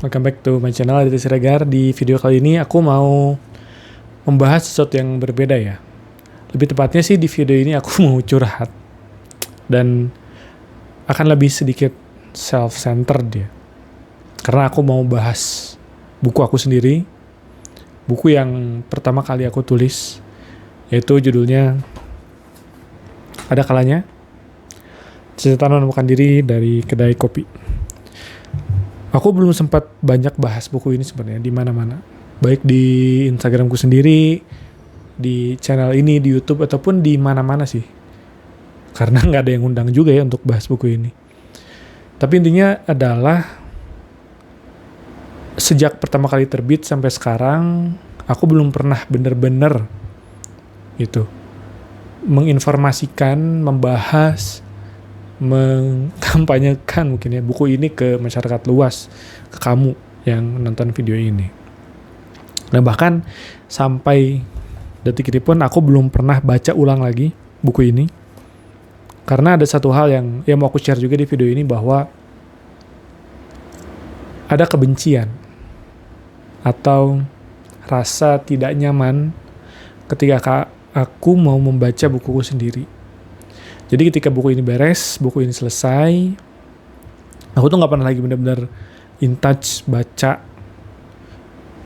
Welcome back to my channel, Aditya Siregar. Di video kali ini aku mau membahas sesuatu yang berbeda ya. Lebih tepatnya sih di video ini aku mau curhat. Dan akan lebih sedikit self-centered ya. Karena aku mau bahas buku aku sendiri. Buku yang pertama kali aku tulis. Yaitu judulnya Ada Kalanya Cerita Menemukan Diri dari Kedai Kopi. Aku belum sempat banyak bahas buku ini sebenarnya di mana-mana. Baik di Instagramku sendiri, di channel ini, di YouTube, ataupun di mana-mana sih. Karena nggak ada yang undang juga ya untuk bahas buku ini. Tapi intinya adalah sejak pertama kali terbit sampai sekarang, aku belum pernah bener-bener itu menginformasikan, membahas, mengkampanyekan mungkin ya buku ini ke masyarakat luas, ke kamu yang nonton video ini. Nah bahkan sampai detik ini pun aku belum pernah baca ulang lagi buku ini, karena ada satu hal yang mau aku share juga di video ini, bahwa ada kebencian atau rasa tidak nyaman ketika aku mau membaca bukuku sendiri. Jadi ketika buku ini beres, buku ini selesai, aku tuh gak pernah lagi benar-benar in touch, baca,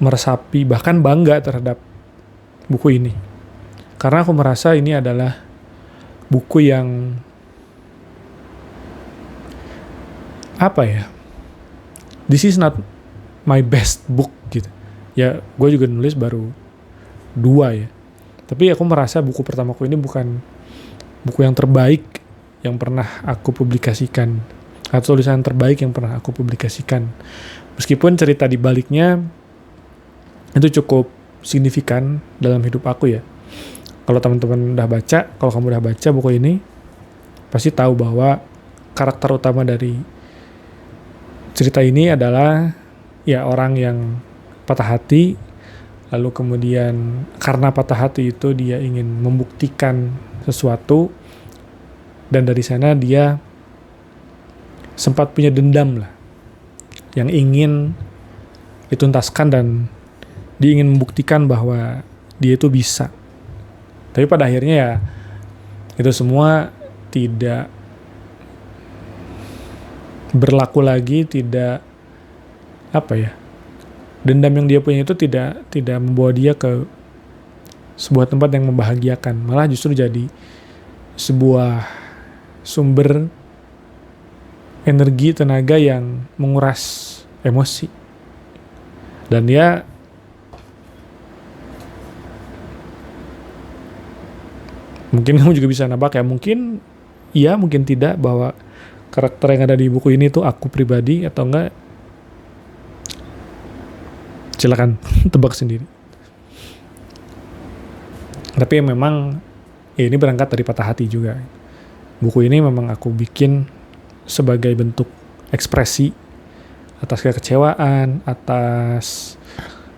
meresapi, bahkan bangga terhadap buku ini. Karena aku merasa ini adalah buku yang, this is not my best book gitu. Ya, gue juga nulis baru 2 ya. Tapi aku merasa buku pertamaku ini bukan buku yang terbaik yang pernah aku publikasikan, atau tulisan terbaik yang pernah aku publikasikan. Meskipun cerita di baliknya itu cukup signifikan dalam hidup aku ya. Kalau teman-teman udah baca, kalau kamu udah baca buku ini, pasti tahu bahwa karakter utama dari cerita ini adalah ya orang yang patah hati, lalu kemudian karena patah hati itu dia ingin membuktikan sesuatu, dan dari sana dia sempat punya dendam lah yang ingin dituntaskan, dan dia ingin membuktikan bahwa dia itu bisa. Tapi pada akhirnya ya itu semua tidak berlaku lagi, tidak dendam yang dia punya itu tidak membawa dia ke sebuah tempat yang membahagiakan, malah justru jadi sebuah sumber energi, tenaga yang menguras emosi. Dan ya mungkin kamu juga bisa nebak ya, mungkin iya, mungkin tidak, bahwa karakter yang ada di buku ini tuh aku pribadi atau enggak. Silakan tebak sendiri. Tapi memang ya ini berangkat dari patah hati juga. Buku ini memang aku bikin sebagai bentuk ekspresi atas kekecewaan, atas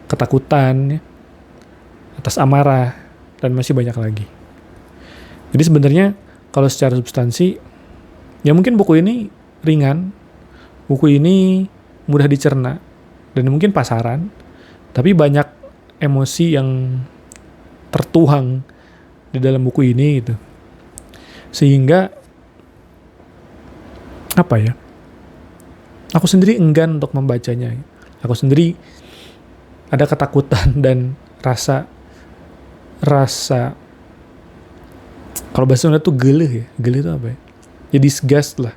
ketakutan, atas amarah, dan masih banyak lagi. Jadi sebenarnya kalau secara substansi, ya mungkin buku ini ringan, buku ini mudah dicerna, dan mungkin pasaran, tapi banyak emosi yang tertuang di dalam buku ini gitu. Sehingga aku sendiri enggan untuk membacanya. Aku sendiri ada ketakutan dan rasa kalau bahasa Sunda tuh geleh ya. Geleh itu apa ya? Ya disgust lah.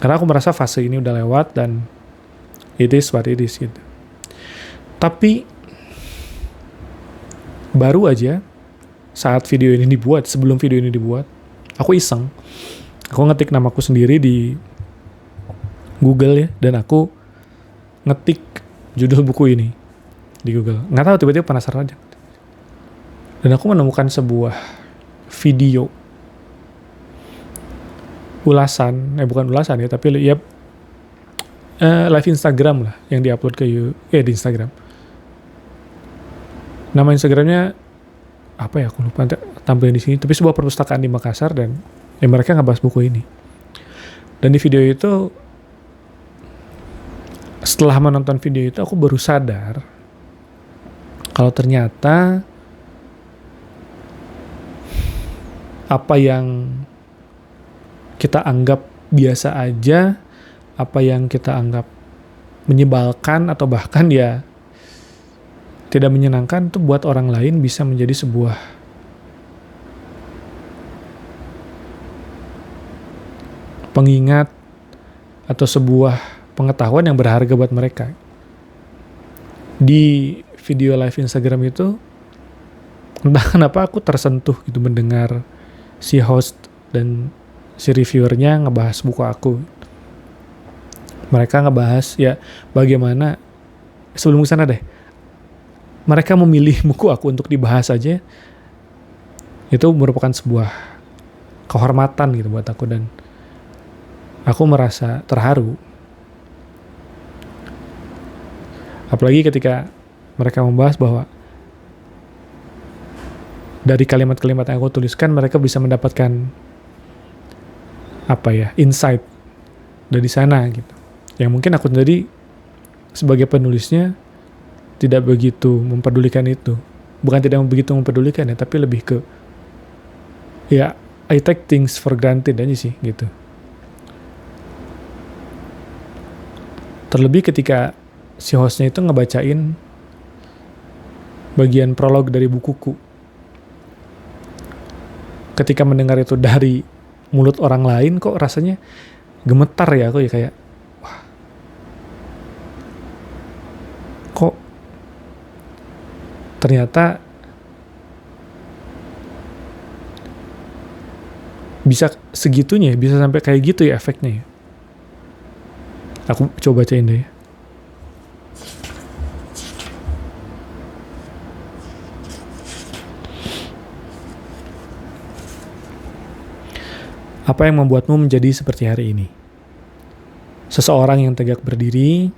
Karena aku merasa fase ini udah lewat dan it is what it is gitu. Tapi baru aja saat video ini dibuat, sebelum video ini dibuat, aku iseng. Aku ngetik namaku sendiri di Google ya, dan aku ngetik judul buku ini di Google. Nggak tahu, tiba-tiba penasaran aja. Dan aku menemukan sebuah video bukan ulasan ya, tapi ya live Instagram lah yang diupload ke di Instagram. Nama Instagramnya aku lupa tampilin di sini, tapi sebuah perpustakaan di Makassar, dan mereka ngebahas buku ini. Dan di video itu setelah menonton video itu aku baru sadar kalau ternyata apa yang kita anggap biasa aja, apa yang kita anggap menyebalkan atau bahkan ya tidak menyenangkan, itu buat orang lain bisa menjadi sebuah pengingat atau sebuah pengetahuan yang berharga buat mereka. Di video live Instagram itu entah kenapa aku tersentuh gitu mendengar si host dan si reviewernya ngebahas buku aku. Mereka ngebahas ya bagaimana, sebelum kesana deh, mereka memilih buku aku untuk dibahas aja, itu merupakan sebuah kehormatan gitu buat aku, dan aku merasa terharu. Apalagi ketika mereka membahas bahwa dari kalimat-kalimat yang aku tuliskan mereka bisa mendapatkan insight dari sana gitu. Yang mungkin aku sendiri sebagai penulisnya tidak begitu mempedulikan itu. Bukan tidak begitu mempedulikan ya, tapi lebih ke ya I take things for granted aja sih gitu. Terlebih ketika si hostnya itu ngebacain bagian prolog dari bukuku. Ketika mendengar itu dari mulut orang lain kok rasanya gemetar ya aku ya, kayak wah, kok ternyata bisa segitunya, bisa sampai kayak gitu ya efeknya ya. Aku coba bacain deh ya. Apa yang membuatmu menjadi seperti hari ini? Seseorang yang tegak berdiri,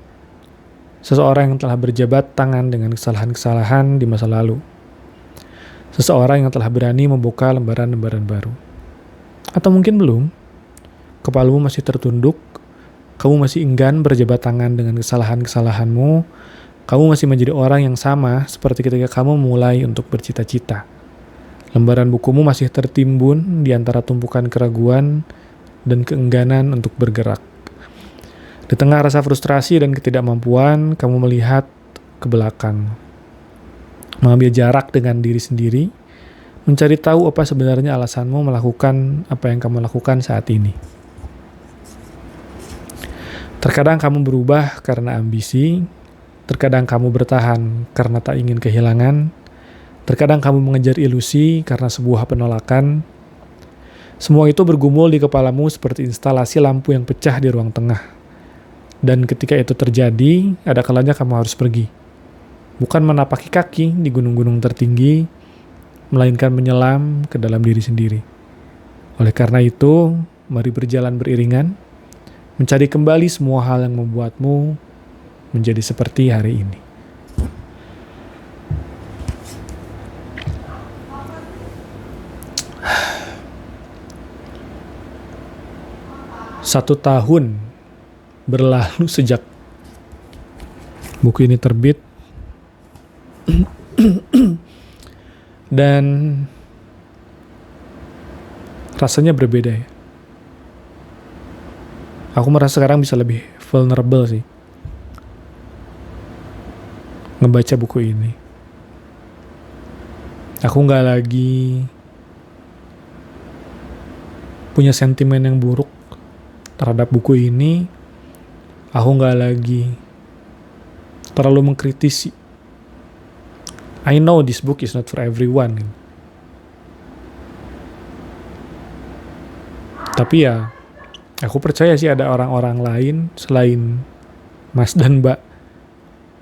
seseorang yang telah berjabat tangan dengan kesalahan-kesalahan di masa lalu, seseorang yang telah berani membuka lembaran-lembaran baru. Atau mungkin belum, kepalamu masih tertunduk, kamu masih enggan berjabat tangan dengan kesalahan-kesalahanmu, kamu masih menjadi orang yang sama seperti ketika kamu mulai untuk bercita-cita. Lembaran bukumu masih tertimbun di antara tumpukan keraguan dan keengganan untuk bergerak. Di tengah rasa frustrasi dan ketidakmampuan, kamu melihat ke belakang. Mengambil jarak dengan diri sendiri, mencari tahu apa sebenarnya alasanmu melakukan apa yang kamu lakukan saat ini. Terkadang kamu berubah karena ambisi, terkadang kamu bertahan karena tak ingin kehilangan, terkadang kamu mengejar ilusi karena sebuah penolakan. Semua itu bergumul di kepalamu seperti instalasi lampu yang pecah di ruang tengah. Dan ketika itu terjadi, ada kalanya kamu harus pergi. Bukan menapaki kaki di gunung-gunung tertinggi, melainkan menyelam ke dalam diri sendiri. Oleh karena itu, mari berjalan beriringan, mencari kembali semua hal yang membuatmu menjadi seperti hari ini. Satu tahun berlalu sejak buku ini terbit. Dan rasanya berbeda ya. Aku merasa sekarang bisa lebih vulnerable sih ngebaca buku ini. Aku gak lagi punya sentimen yang buruk terhadap buku ini. Aku gak lagi terlalu mengkritisi. I know this book is not for everyone. Tapi ya, aku percaya sih ada orang-orang lain selain Mas dan Mbak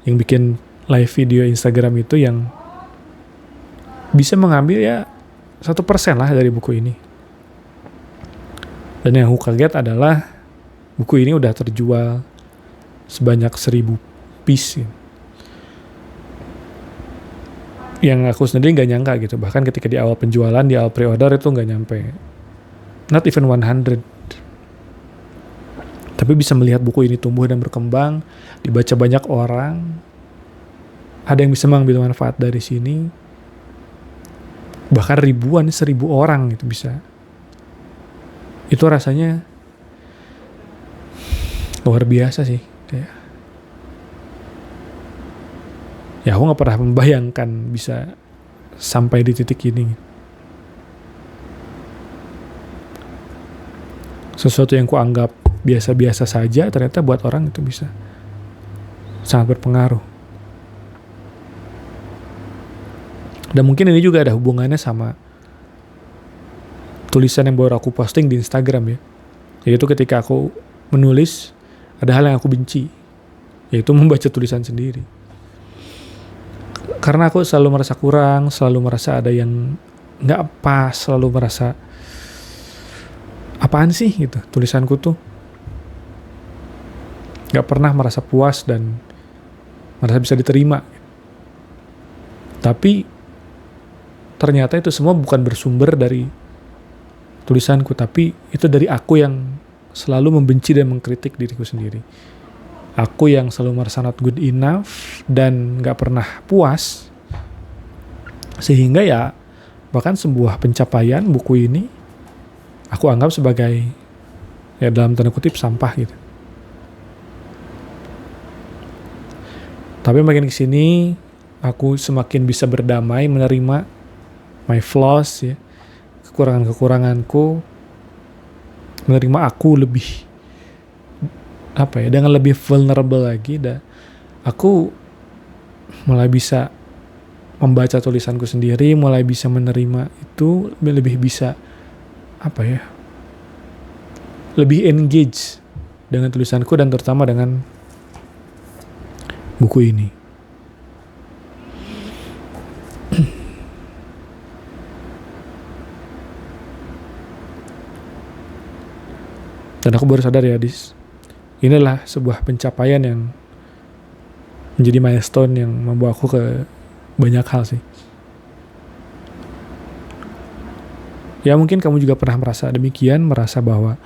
yang bikin live video Instagram itu yang bisa mengambil ya 1% lah dari buku ini. Dan yang aku kaget adalah buku ini udah terjual sebanyak 1.000 piece. Yang aku sendiri gak nyangka gitu. Bahkan ketika di awal penjualan, di awal pre-order itu gak nyampe. Not even 100. Tapi bisa melihat buku ini tumbuh dan berkembang, dibaca banyak orang, ada yang bisa mengambil manfaat dari sini, bahkan ribuan, 1.000 orang itu bisa. Itu rasanya luar biasa sih. Ya aku gak pernah membayangkan bisa sampai di titik ini. Sesuatu yang kuanggap biasa-biasa saja, ternyata buat orang itu bisa sangat berpengaruh. Dan mungkin ini juga ada hubungannya sama tulisan yang baru aku posting di Instagram ya. Yaitu ketika aku menulis, ada hal yang aku benci, yaitu membaca tulisan sendiri. Karena aku selalu merasa kurang, selalu merasa ada yang gak pas, selalu merasa apaan sih gitu tulisanku tuh. Gak pernah merasa puas dan merasa bisa diterima. Tapi ternyata itu semua bukan bersumber dari tulisanku, tapi itu dari aku yang selalu membenci dan mengkritik diriku sendiri. Aku yang selalu merasa not good enough dan gak pernah puas. Sehingga ya bahkan sebuah pencapaian buku ini aku anggap sebagai ya dalam tanda kutip sampah gitu. Tapi makin kesini aku semakin bisa berdamai, menerima my flaws ya, kekurangan-kekuranganku, menerima aku lebih dengan lebih vulnerable lagi. Dan aku mulai bisa membaca tulisanku sendiri, mulai bisa menerima itu, lebih bisa lebih engage dengan tulisanku dan terutama dengan buku ini. Dan aku baru sadar ya, inilah sebuah pencapaian yang menjadi milestone yang membawa aku ke banyak hal sih. Ya mungkin kamu juga pernah merasa demikian, merasa bahwa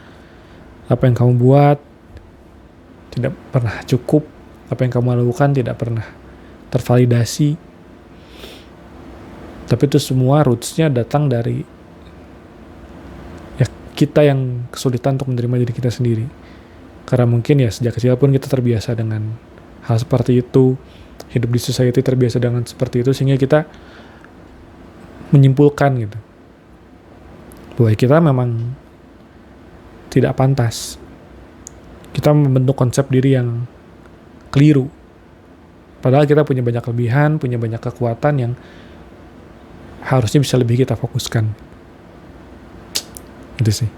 apa yang kamu buat tidak pernah cukup, apa yang kamu lakukan tidak pernah tervalidasi. Tapi itu semua roots-nya datang dari ya kita yang kesulitan untuk menerima diri kita sendiri. Karena mungkin ya sejak kecil pun kita terbiasa dengan hal seperti itu, hidup di society terbiasa dengan seperti itu, sehingga kita menyimpulkan gitu bahwa kita memang tidak pantas. Kita membentuk konsep diri yang keliru. Padahal kita punya banyak kelebihan, punya banyak kekuatan yang harusnya bisa lebih kita fokuskan. Itu sih.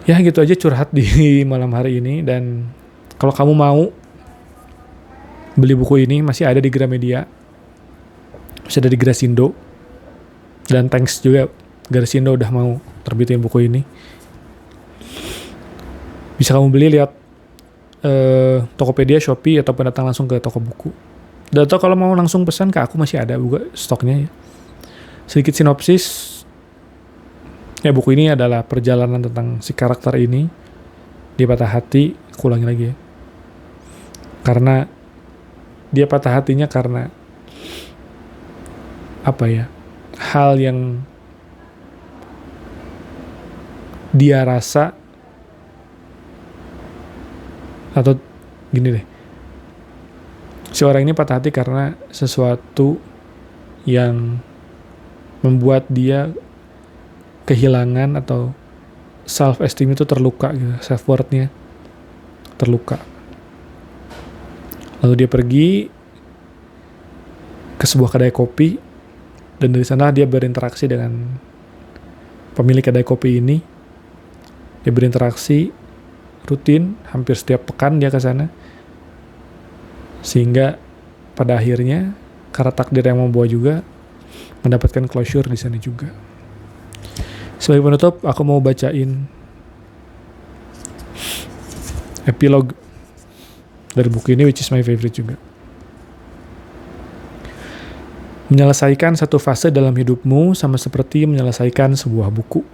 Ya gitu aja curhat di malam hari ini. Dan kalau kamu mau beli buku ini, masih ada di Gramedia, masih ada di Grasindo. Dan thanks juga Grasindo udah mau terbitin buku ini. Bisa kamu beli lihat Tokopedia, Shopee, ataupun datang langsung ke toko buku. Dan atau kalau mau langsung pesan ke aku, masih ada juga stoknya ya. Sedikit sinopsis, ya buku ini adalah perjalanan tentang si karakter ini. Dia patah hati, aku ulangi lagi ya. Karena dia patah hatinya karena hal yang dia rasa, atau gini deh, si orang ini patah hati karena sesuatu yang membuat dia kehilangan atau self esteem itu terluka gitu, self worth-nya terluka. Lalu dia pergi ke sebuah kedai kopi, dan dari sana dia berinteraksi dengan pemilik kedai kopi ini. Dia berinteraksi rutin, hampir setiap pekan dia ke sana. Sehingga pada akhirnya karena takdir yang membawa juga mendapatkan closure di sana juga. Sebagai penutup, aku mau bacain epilog dari buku ini, which is my favorite juga. Menyelesaikan satu fase dalam hidupmu sama seperti menyelesaikan sebuah buku.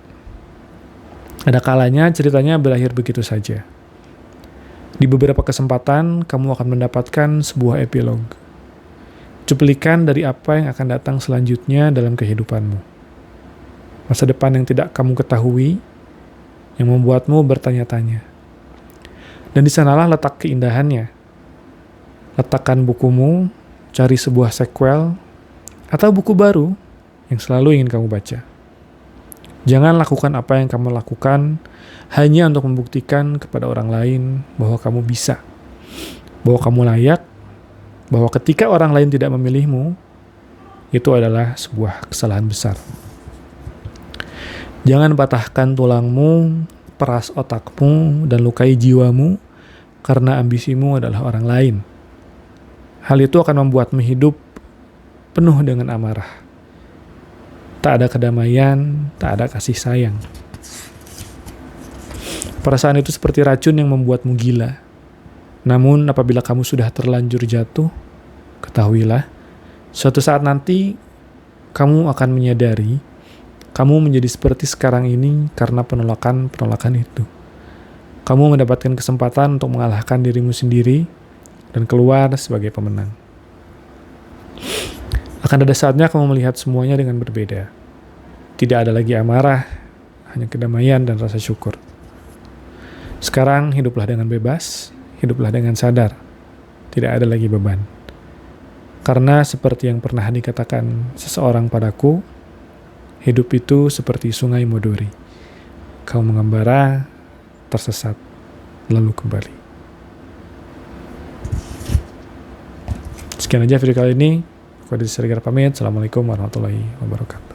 Ada kalanya ceritanya berakhir begitu saja. Di beberapa kesempatan, kamu akan mendapatkan sebuah epilog. Cuplikan dari apa yang akan datang selanjutnya dalam kehidupanmu. Masa depan yang tidak kamu ketahui, yang membuatmu bertanya-tanya. Dan di sanalah letak keindahannya. Letakkan bukumu, cari sebuah sequel, atau buku baru yang selalu ingin kamu baca. Jangan lakukan apa yang kamu lakukan hanya untuk membuktikan kepada orang lain bahwa kamu bisa, bahwa kamu layak, bahwa ketika orang lain tidak memilihmu, itu adalah sebuah kesalahan besar. Jangan patahkan tulangmu, peras otakmu, dan lukai jiwamu karena ambisimu adalah orang lain. Hal itu akan membuatmu hidup penuh dengan amarah. Tak ada kedamaian, tak ada kasih sayang. Perasaan itu seperti racun yang membuatmu gila. Namun apabila kamu sudah terlanjur jatuh, ketahuilah, suatu saat nanti kamu akan menyadari kamu menjadi seperti sekarang ini karena penolakan-penolakan itu. Kamu mendapatkan kesempatan untuk mengalahkan dirimu sendiri dan keluar sebagai pemenang. Akan ada saatnya kamu melihat semuanya dengan berbeda. Tidak ada lagi amarah, hanya kedamaian dan rasa syukur. Sekarang hiduplah dengan bebas, hiduplah dengan sadar. Tidak ada lagi beban. Karena seperti yang pernah dikatakan seseorang padaku, hidup itu seperti sungai Modori. Kau mengembara, tersesat, lalu kembali. Sekian aja video kali ini. Aku Adi Siregar pamit. Assalamualaikum warahmatullahi wabarakatuh.